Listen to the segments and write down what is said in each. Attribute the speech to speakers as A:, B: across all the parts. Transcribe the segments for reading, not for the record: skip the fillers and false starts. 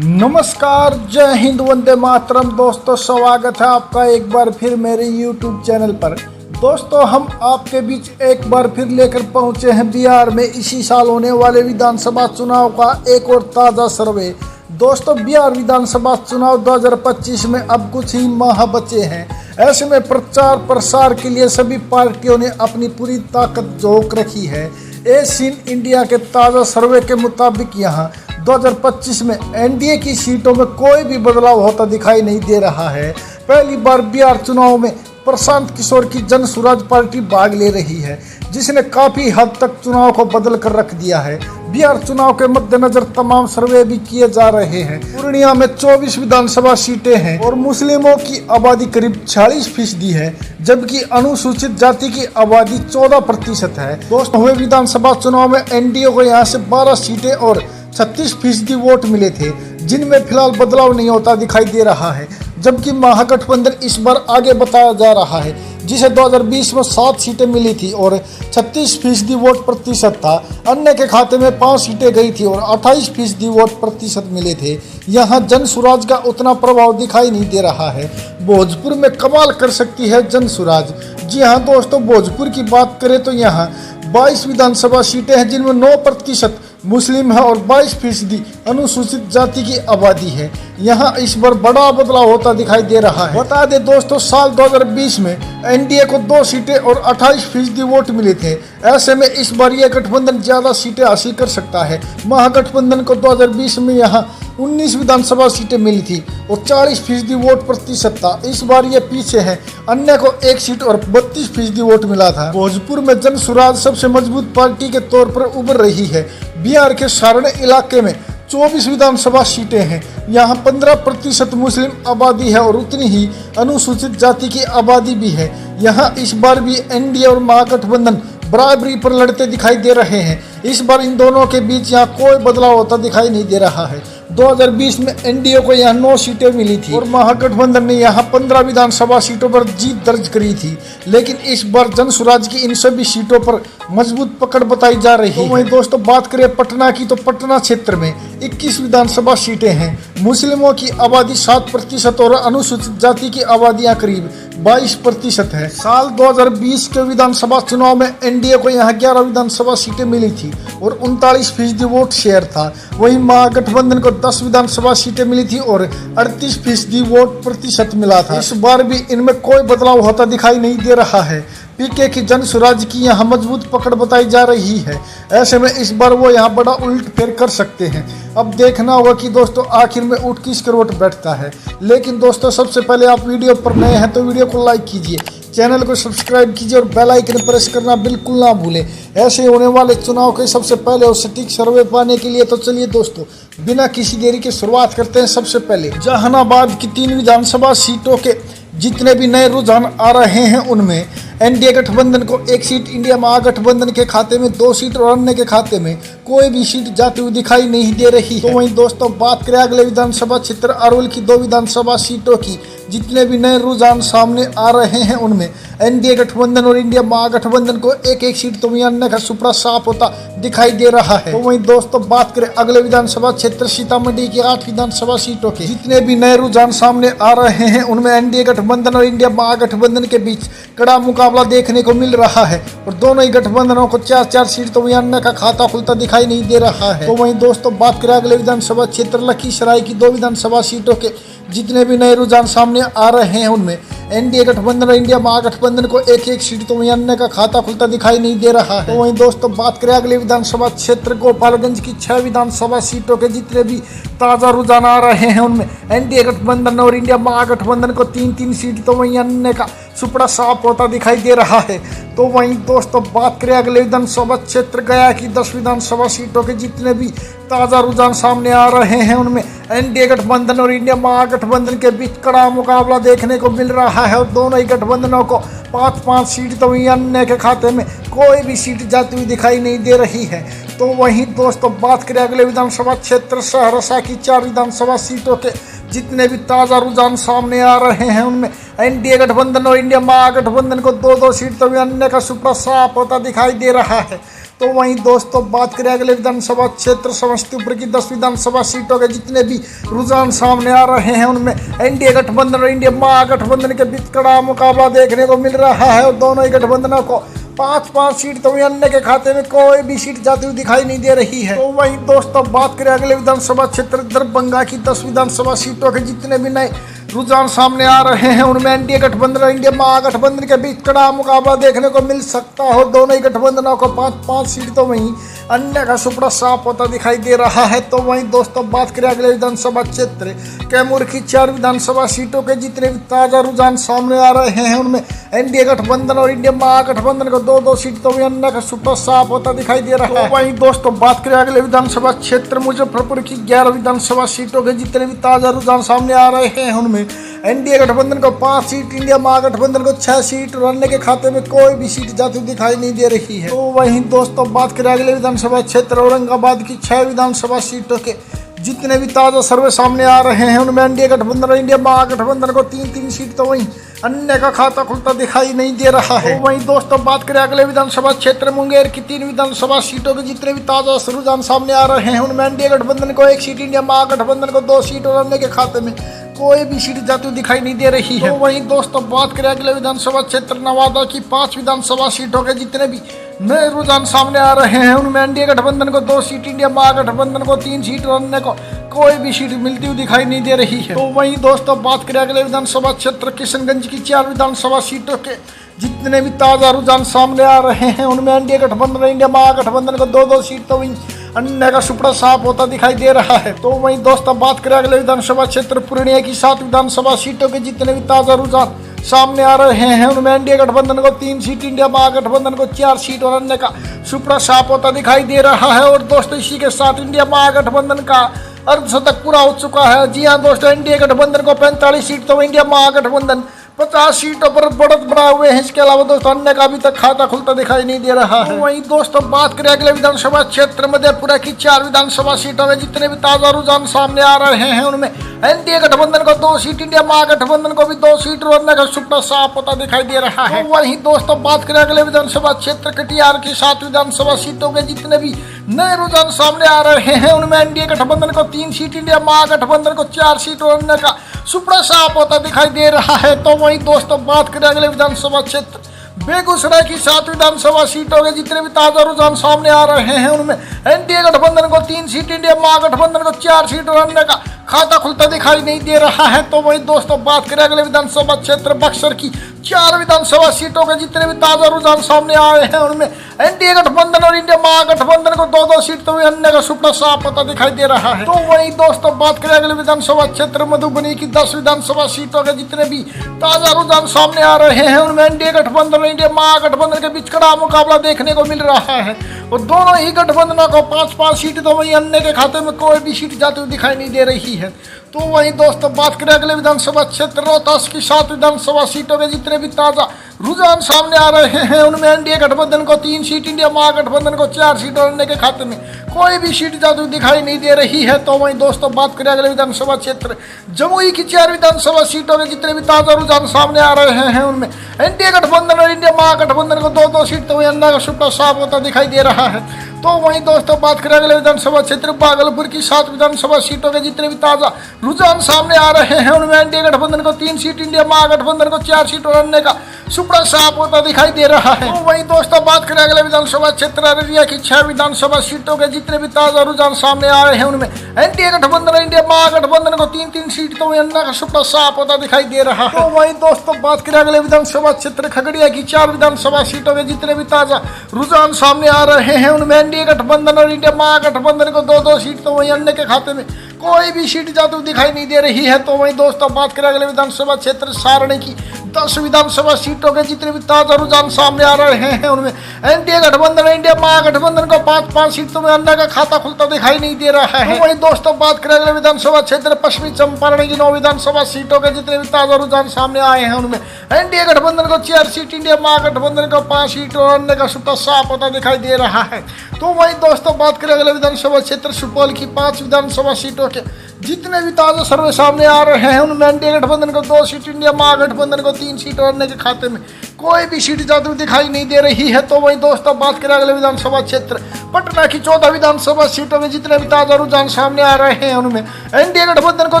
A: नमस्कार, जय हिंद, वंदे मातरम। दोस्तों, स्वागत है आपका एक बार फिर मेरे YouTube चैनल पर। दोस्तों, हम आपके बीच एक बार फिर लेकर पहुंचे हैं बिहार में इसी साल होने वाले विधानसभा चुनाव का एक और ताज़ा सर्वे। दोस्तों, बिहार विधानसभा चुनाव 2025 में अब कुछ ही माह बचे हैं। ऐसे में प्रचार प्रसार के लिए सभी पार्टियों ने अपनी पूरी ताकत झोंक रखी है। एशियन इंडिया के ताज़ा सर्वे के मुताबिक यहाँ 2025 में एनडीए की सीटों में कोई भी बदलाव होता दिखाई नहीं दे रहा है। पहली बार बिहार चुनाव में प्रशांत किशोर की जन स्वराज पार्टी भाग ले रही है, जिसने काफी हद तक चुनाव को बदल कर रख दिया है। बिहार चुनाव के मद्देनजर तमाम सर्वे भी किए जा रहे हैं। पूर्णिया में 24 विधानसभा सीटें हैं और मुस्लिमों की आबादी करीब 46% है, जबकि अनुसूचित जाति की आबादी 14% है। दोस्तों, हुए विधानसभा चुनाव में एनडीए को यहाँ से 12 सीटें और 36% वोट मिले थे, जिनमें फिलहाल बदलाव नहीं होता दिखाई दे रहा है। जबकि महागठबंधन इस बार आगे बताया जा रहा है, जिसे 2020 में 7 सीटें मिली थी और 36% वोट प्रतिशत था। अन्य के खाते में 5 सीटें गई थी और 28% वोट प्रतिशत मिले थे। यहाँ जन स्वराज का उतना प्रभाव दिखाई नहीं दे रहा है। भोजपुर में कमाल कर सकती है जन स्वराज। जी हाँ दोस्तों, भोजपुर की बात करें तो यहाँ 22 विधानसभा सीटें हैं, जिनमें 9% मुस्लिम है और 22% अनुसूचित जाति की आबादी है। यहाँ इस बार बड़ा बदलाव होता दिखाई दे रहा है। बता दें दोस्तों, साल 2020 में एनडीए को 2 सीटें और 28% वोट मिले थे। ऐसे में इस बार यह गठबंधन ज्यादा सीटें हासिल कर सकता है। महागठबंधन को 2020 में यहाँ 19 विधानसभा सीटें मिली थी और 40% वोट प्रतिशत था। इस बार ये पीछे है, अन्य को 1 सीट और 32% वोट मिला था। भोजपुर में जन स्वराज सबसे मजबूत पार्टी के तौर पर उभर रही है। बिहार के सारण इलाके में 24 विधानसभा सीटें हैं। यहाँ 15% मुस्लिम आबादी है और उतनी ही अनुसूचित जाति की आबादी भी है। यहाँ इस बार भी एनडीए और महागठबंधन बराबरी पर लड़ते दिखाई दे रहे हैं। इस बार इन दोनों के बीच यहाँ कोई बदलाव होता दिखाई नहीं दे रहा है। 2020 में एनडीए को यहाँ 9 सीटें मिली थी और महागठबंधन ने यहाँ 15 विधानसभा सीटों पर जीत दर्ज करी थी। लेकिन इस बार जन स्वराज की इन सभी सीटों पर मजबूत पकड़ बताई जा रही है। वहीं दोस्तों, बात करें पटना की, तो पटना क्षेत्र में 21 विधानसभा सीटें हैं। मुस्लिमों की आबादी 7% और अनुसूचित जाति की आबादियाँ करीब 22% है। साल 2020 के विधानसभा चुनाव में एनडीए को यहाँ 11 विधानसभा सीटें मिली थी और 39% वोट शेयर था। वहीं महागठबंधन को 10 विधानसभा सीटें मिली थी और 38% वोट प्रतिशत मिला था। इस बार भी इनमें कोई बदलाव होता दिखाई नहीं दे रहा है। पीके की जन स्वराज की यहाँ मजबूत पकड़ बताई जा रही है। ऐसे में इस बार वो यहाँ बड़ा उलट फेर कर सकते हैं। अब देखना होगा कि दोस्तों आखिर में ऊँट किस करवट बैठता है। लेकिन दोस्तों, सबसे पहले आप वीडियो पर नए हैं तो वीडियो को लाइक कीजिए, चैनल को सब्सक्राइब कीजिए और बेल आइकन प्रेस करना बिल्कुल ना भूलें। ऐसे होने वाले चुनाव के सबसे पहले और सटीक सर्वे पाने के लिए तो चलिए दोस्तों, बिना किसी देरी के शुरुआत करते हैं। सबसे पहले जहानाबाद की 3 विधानसभा सीटों के जितने भी नए रुझान आ रहे हैं, उनमें एनडीए गठबंधन को 1 सीट, इंडिया महागठबंधन के खाते में 2 सीट और अन्य के खाते में कोई भी सीट जाती हुई दिखाई नहीं दे रही है। तो वहीं दोस्तों, बात करें अगले विधानसभा क्षेत्र अरवल की 2 विधानसभा सीटों की, जितने भी नए रुझान सामने आ रहे हैं, उनमें एनडीए गठबंधन और इंडिया महागठबंधन को 1-1 सीट तो अन्य का सुपड़ा साफ होता दिखाई दे रहा है। तो वहीं दोस्तों, बात करें अगले विधानसभा क्षेत्र सीतामढ़ी की 8 विधानसभा सीटों के, जितने भी नए रुझान सामने आ रहे हैं, उनमें एनडीए गठबंधन और इंडिया महागठबंधन के बीच कड़ा मुकाबला देखने को मिल रहा है और दोनों ही गठबंधनों को 4-4 सीट तो अन्य का खाता खुलता दिखाई नहीं दे रहा है। तो वहीं दोस्तों, बात करें अगले विधानसभा क्षेत्र लखीसराय की 2 विधानसभा सीटों के, जितने भी नए रुझान सामने आ रहे हैं, उनमें एनडीए गठबंधन और इंडिया महागठबंधन को 1-1 सीट तो अन्य का खाता खुलता दिखाई नहीं दे रहा है। तो वहीं दोस्तों, बात करें अगले विधानसभा क्षेत्र गोपालगंज की 6 विधानसभा सीटों के, जितने भी ताजा रुझान आ रहे हैं, उनमें एनडीए गठबंधन और इंडिया महागठबंधन को 3-3 सीट तो अन्य का सुपड़ा साफ होता दिखाई दे रहा है। तो वहीं दोस्तों, बात करें अगले विधानसभा क्षेत्र गया की 10 विधानसभा सीटों के, जितने भी ताजा रुझान सामने आ रहे हैं, उनमें एनडीए गठबंधन और इंडिया महागठबंधन के बीच कड़ा मुकाबला देखने को मिल रहा है और दोनों ही गठबंधनों को 5-5 सीट तो अन्य के खाते में कोई भी सीट जाती हुई दिखाई नहीं दे रही है। तो वहीं दोस्तों, बात करें अगले विधानसभा क्षेत्र सहरसा की 4 विधानसभा सीटों के, जितने भी ताज़ा रुझान सामने आ रहे हैं, उनमें एनडीए गठबंधन और इंडिया महागठबंधन को 2-2 सीट तो अन्य का सुपड़ा साफ होता दिखाई दे रहा है। तो वहीं दोस्तों बात करें अगले विधानसभा क्षेत्र समस्तीपुर की 10 विधानसभा सीटों के जितने भी रुझान सामने आ रहे हैं उनमें एनडीए गठबंधन और इंडिया महागठबंधन के बीच कड़ा मुकाबला देखने को मिल रहा है और दोनों ही गठबंधनों को 5-5 सीट तो अन्य के खाते में कोई भी सीट जाती हुई दिखाई नहीं दे रही है। तो वहीं दोस्तों बात करें अगले विधानसभा क्षेत्र दरभंगा की 10 विधानसभा सीटों के जितने भी नए रुझान सामने आ रहे हैं उनमें एनडीए गठबंधन और इंडिया महागठबंधन के बीच कड़ा मुकाबला देखने को मिल सकता है। दोनों ही गठबंधनों को 5-5 सीट तो वहीं अन्य का सुपड़ा साफ होता दिखाई दे रहा है। तो वहीं दोस्तों बात करें अगले विधानसभा क्षेत्र कैमूर की 4 विधानसभा सीटों के जितने भी ताजा रुझान सामने आ रहे हैं उनमें एनडीए गठबंधन और इंडिया महागठबंधन को 2-2 सीट तो वहीं अन्य का सुपड़ा साफ होता दिखाई दे रहा है। वहीं दोस्तों बात करें अगले विधानसभा क्षेत्र मुजफ्फरपुर की 11 विधानसभा सीटों के जितने भी ताजा रुझान सामने आ रहे हैं उनमें एनडीए गठबंधन को 5 सीट, इंडिया महागठबंधन को 6 सीट और अन्य के खाते में कोई भी सीट जाती हुई दिखाई नहीं दे रही है। तो वहीं दोस्तों बात करें अगले विधानसभा क्षेत्र औरंगाबाद की 6 विधानसभा सीटों के जितने भी ताजा सर्वे सामने आ रहे हैं उनमें एनडीए गठबंधन और इंडिया महागठबंधन को 3-3 सीट तो वहीं अन्य का खाता खुलता दिखाई नहीं दे रहा है। तो वहीं दोस्तों बात करें अगले विधानसभा क्षेत्र मुंगेर की 3 विधानसभा सीटों के जितने भी ताजा रुझान सामने आ रहे हैं उनमें एनडीए गठबंधन को 1 सीट, इंडिया महागठबंधन को 2 सीट और अन्य के खाते में कोई भी सीट जाती हुई दिखाई नहीं दे रही है। तो वहीं दोस्तों बात करें अगले विधानसभा क्षेत्र नवादा की 5 विधानसभा सीटों के जितने भी नए रुझान सामने आ रहे हैं उनमें एनडीए गठबंधन को 2 सीट, इंडिया महागठबंधन को 3 सीट और अन्य को कोई भी सीट मिलती हुई दिखाई नहीं दे रही है। तो वहीं दोस्तों बात करें अगले विधानसभा क्षेत्र किशनगंज की 4 विधानसभा सीटों के जितने भी ताजा रुझान सामने आ रहे हैं उनमें एनडीए गठबंधन और इंडिया महागठबंधन को 2-2 सीट तो वहीं अन्य का सुपड़ा साफ होता दिखाई दे रहा है। तो वहीं दोस्तों बात करें अगले विधानसभा क्षेत्र पूर्णिया की 7 विधानसभा सीटों के जितने भी ताजा रुझान सामने आ रहे हैं उनमें एनडीए गठबंधन को 3 सीट, इंडिया महागठबंधन को 4 सीट और अन्य का सुपड़ा साफ होता दिखाई दे रहा है। और दोस्तों इसी के साथ इंडिया महागठबंधन का अर्धशतक पूरा हो चुका है। जी हाँ दोस्तों, एनडीए गठबंधन को 45 सीट तो इंडिया महागठबंधन 50 सीटों पर बढ़त बढ़ाए हुए हैं। इसके अलावा दोस्तों अन्य का अभी तक खाता खुलता दिखाई नहीं दे रहा है। वहीं दोस्तों बात करें अगले विधानसभा क्षेत्र मधेपुरा की 4 विधानसभा सीटों में जितने भी ताजा रुझान सामने आ रहे हैं उनमें एनडीए गठबंधन को 2 सीट, इंडिया महागठबंधन को भी 2 सीट और अन्य का सुपड़ा साफ होता दिखाई दे रहा है। वहीं दोस्तों बात करें अगले विधानसभा क्षेत्र कटिहार की 7 विधानसभा सीटों के जितने भी नए रुझान सामने आ रहे हैं उनमें एनडीए गठबंधन को 3 सीट, इंडिया महागठबंधन को 4 सीट और अन्य का सुपड़ा साफ होता दिखाई दे रहा है। तो वहीं दोस्तों बात करें अगले विधानसभा क्षेत्र बेगूसराय की 7 विधानसभा सीटों के जितने भी ताजा रुझान सामने आ रहे हैं उनमें एनडीए गठबंधन को 3 सीट, इंडिया महागठबंधन को 4 सीट और अन्य का खाता खुलता दिखाई नहीं दे रहा है। तो वहीं दोस्तों बात करें अगले विधानसभा क्षेत्र बक्सर की 4 विधानसभा सीटों के जितने भी ताजा रुझान सामने आए हैं उनमें एनडीए गठबंधन और इंडिया महागठबंधन को 2-2 सीट तो अन्य का सुपड़ा साफ होता दिखाई दे रहा है। तो वहीं दोस्तों बात करें अगले विधानसभा क्षेत्र मधुबनी की 10 विधानसभा सीटों के जितने भी ताजा रुझान सामने आ रहे हैं उनमें एनडीए गठबंधन और इंडिया महागठबंधन के बीच कड़ा मुकाबला देखने को मिल रहा है और दोनों ही गठबंधनों को 5-5 सीट तो वहीं अन्य के खाते में कोई भी सीट जाती हुई दिखाई नहीं दे रही है। तो वहीं दोस्तों बात करें अगले विधानसभा क्षेत्र रोहतास की 7 विधानसभा सीटों के जितने भी ताजा रुझान सामने आ रहे हैं उनमें एनडीए गठबंधन को 3 सीट, इंडिया महागठबंधन को 4 सीट और अन्य के खाते में कोई भी सीट जाती हुई दिखाई नहीं दे रही है। तो वहीं दोस्तों बात करें अगले विधानसभा क्षेत्र जमुई की 4 विधानसभा सीटों के जितने भी ताजा रुझान सामने आ रहे हैं उनमें एनडीए गठबंधन और इंडिया महागठबंधन को 2-2 सीट तो वहीं अन्य का सुपड़ा साफ होता दिखाई दे रहा है। तो वहीं दोस्तों बात करें अगले विधानसभा क्षेत्र भागलपुर की 7 विधानसभा सीटों के जितने भी ताजा रुझान सामने आ रहे हैं उनमें एनडीए गठबंधन को 3 सीट, इंडिया महागठबंधन को 4 सीट और अन्य का सुपड़ा साफ होता दिखाई दे रहा है। तो वहीं दोस्तों बात करें अगले विधानसभा क्षेत्र अररिया की 6 विधानसभा सीटों के जितने भी ताजा रुझान सामने आ रहे हैं उनमें एनडीए गठबंधन और इंडिया महागठबंधन को 3-3 सीट तो वहीं अन्य का सुपड़ा साफ होता दिखाई दे रहा है। तो वहीं दोस्तों बात करें अगले विधानसभा क्षेत्र खगड़िया की 4 विधानसभा सीटों के जितने भी ताजा रुझान सामने आ रहे हैं उनमें एनडीए गठबंधन और इंडिया महागठबंधन को 2-2 सीट तो वहीं अन्य के खाते में कोई भी सीट जाती हुई दिखाई नहीं दे रही है। तो वहीं दोस्तों बात करें अगले विधानसभा क्षेत्र सारणी की 10 विधानसभा सीटों के जितने भी ताजा रुझान सामने आ रहे हैं उनमें एनडीए गठबंधन और इंडिया महागठबंधन को 5-5 सीट तो अन्य का खाता खुलता दिखाई नहीं दे रहा है। तो वहीं दोस्तों बात करें अगले विधानसभा क्षेत्र पश्चिमी चंपारण की 9 विधानसभा सीटों के जितने भी ताजा रुझान सामने आए हैं उनमें एनडीए गठबंधन को 4 सीट, इंडिया महागठबंधन को 5 सीट और अन्य का सुपड़ा साफ होता दिखाई दे रहा है। तो वहीं दोस्तों बात करें अगले विधानसभा क्षेत्र सुपौल की 5 विधानसभा सीटों के जितने भी ताजा सर्वे सामने आ रहे हैं उनमें एनडीए गठबंधन को 2 सीट, इंडिया महागठबंधन को 3 सीट और अन्य के खाते में कोई भी सीट जाती हुई दिखाई नहीं दे रही है। तो वहीं दोस्तों बात करें अगले विधानसभा क्षेत्र पटना की 14 विधानसभा सीटों में जितने भी ताजा रुझान सामने आ रहे हैं उनमें एनडीए गठबंधन को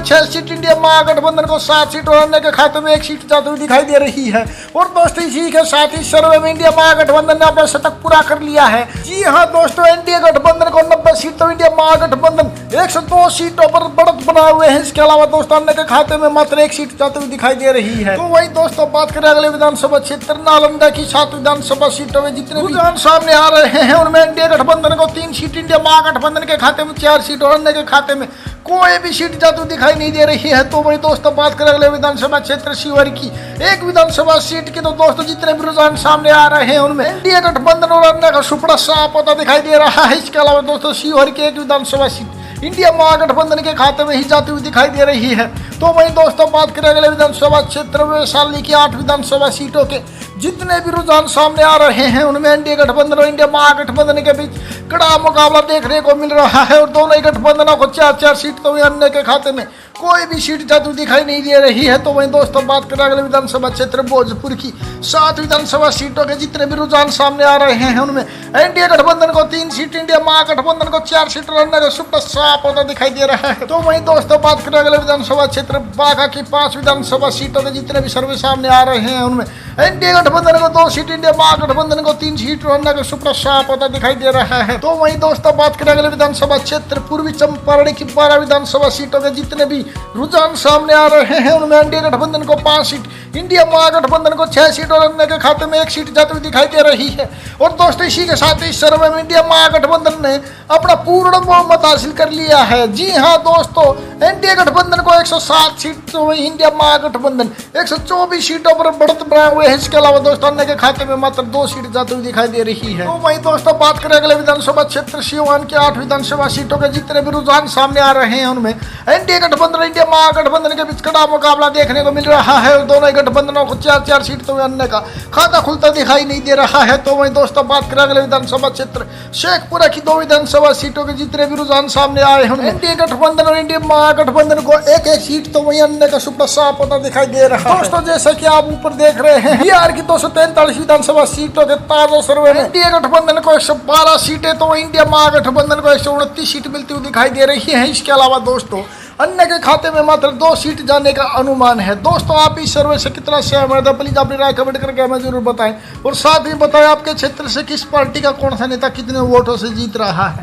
A: 6 सीट, इंडिया महागठबंधन को 7 सीट और अन्य के खाते में 1 सीट जाती हुई दिखाई दे रही है। और दोस्तों इसी के साथ ही सर्वे में इंडिया महागठबंधन ने अपना शतक पूरा कर लिया है। जी हाँ दोस्तों, एनडीए गठबंधन को 90 सीट तो इंडिया महागठबंधन 102 सीटों पर बढ़त बनाए हुए हैं। इसके अलावा दोस्तों अन्य के खाते में मात्र 1 सीट जाती हुई दिखाई दे रही है। तो वही दोस्तों बात करें अगले विधानसभा क्षेत्र नालंदा की 7 विधानसभा सीटों में जितने रुझान सामने आ रहे हैं उनमें एनडीए गठबंधन को 3 सीट, इंडिया महागठबंधन के खाते में 4 सीट और अन्य के खाते में कोई भी सीट जाती हुई दिखाई नहीं दे रही है। तो वही दोस्तों बात करें अगले विधानसभा क्षेत्र शिवहर की 1 विधानसभा सीट की, तो दोस्तों जितने भी रुझान सामने आ रहे हैं उनमें एनडीए गठबंधन और अन्य का सुपड़ा साफ होता दिखाई दे रहा है। इसके अलावा दोस्तों शिवहर की 1 विधानसभा सीट इंडिया महागठबंधन के खाते में ही जाती हुई दिखाई दे रही है। तो वहीं दोस्तों बात करें अगले विधानसभा क्षेत्र वैशाली की 8 विधानसभा सीटों के जितने भी रुझान सामने आ रहे हैं उनमें एनडीए गठबंधन और इंडिया महागठबंधन के बीच कड़ा मुकाबला देखने को मिल रहा है। और दोनों ही गठबंधनों को 4-4 सीट तो अन्य के खाते में कोई भी सीट जाती दिखाई नहीं दे रही है। तो वहीं दोस्तों बात करें अगले विधानसभा क्षेत्र भोजपुर की 7 विधानसभा सीटों के जितने भी रुझान सामने आ रहे हैं उनमें एनडीए गठबंधन को 3 सीट, इंडिया महागठबंधन को 4 सीट और अन्य का सुपड़ा साफ होता दिखाई दे रहा है। तो वहीं दोस्तों बात करें अगले विधानसभा क्षेत्र बाघा की 5 विधानसभा सीटों के जितने भी सर्वे सामने आ रहे हैं उनमें एनडीए गठबंधन को 2 सीट, इंडिया महागठबंधन को 3 सीट और अन्य का सुपड़ा साफ होता दिखाई दे रहा है। तो वहीं दोस्तों बात करें अगले विधानसभा क्षेत्र पूर्वी चंपारण की 12 विधानसभा सीटों के जितने भी रुझान सामने आ रहे हैं उनमें एनडीए गठबंधन को 5 सीट, इंडिया महागठबंधन को 6 सीट और अन्य के खाते में 1 सीट जाती हुई दिखाई दे रही है। और दोस्तों इसी के साथ ही सर्वे में इंडिया महागठबंधन ने अपना पूर्ण बहुमत हासिल कर लिया है। जी हाँ दोस्तों, एनडीए गठबंधन को 107 सीट तो वही इंडिया महागठबंधन 124 सीटों पर बढ़त बनाए हुए हैं। इसके अलावा दोस्तों अन्य के खाते में मात्र 2 सीट जाती हुई दिखाई दे रही है। तो वहीं दोस्तों बात करें अगले विधानसभा क्षेत्र सिवान के 8 विधानसभा सीटों के जितने भी रुझान सामने आ रहे हैं उनमें एनडीए गठबंधन इंडिया महागठबंधन के बीच कड़ा मुकाबला देखने को मिल रहा है। और दोनों गठबंधनों को 4-4 सीट तो अन्य का खाता खुलता दिखाई नहीं दे रहा है। तो वहीं दोस्तों बात करें अगले विधानसभा क्षेत्र शेखपुरा की 2 विधानसभा सीटों के जितने भी रुझान सामने आए हैं एनडीए गठबंधन और इंडिया महागठबंधन को 1-1 सीट तो वहीं अन्य का सुपड़ा साफ होता दिखाई दे रहा है। दोस्तों जैसा कि आप ऊपर देख रहे हैं बिहार की 243 विधानसभा सीटों के ताजा सर्वे में एनडीए गठबंधन को 112 सीटें तो इंडिया महागठबंधन को 129 सीट मिलती हुई दिखाई दे रही है। इसके अलावा दोस्तों अन्य के खाते में मात्र 2 सीट जाने का अनुमान है। दोस्तों आप इस सर्वे से कितना सहमत है प्लीज अपनी राय कमेंट करके हमें जरूर बताएं और साथ ही बताएं आपके क्षेत्र से किस पार्टी का कौन सा नेता कितने वोटों से जीत रहा है।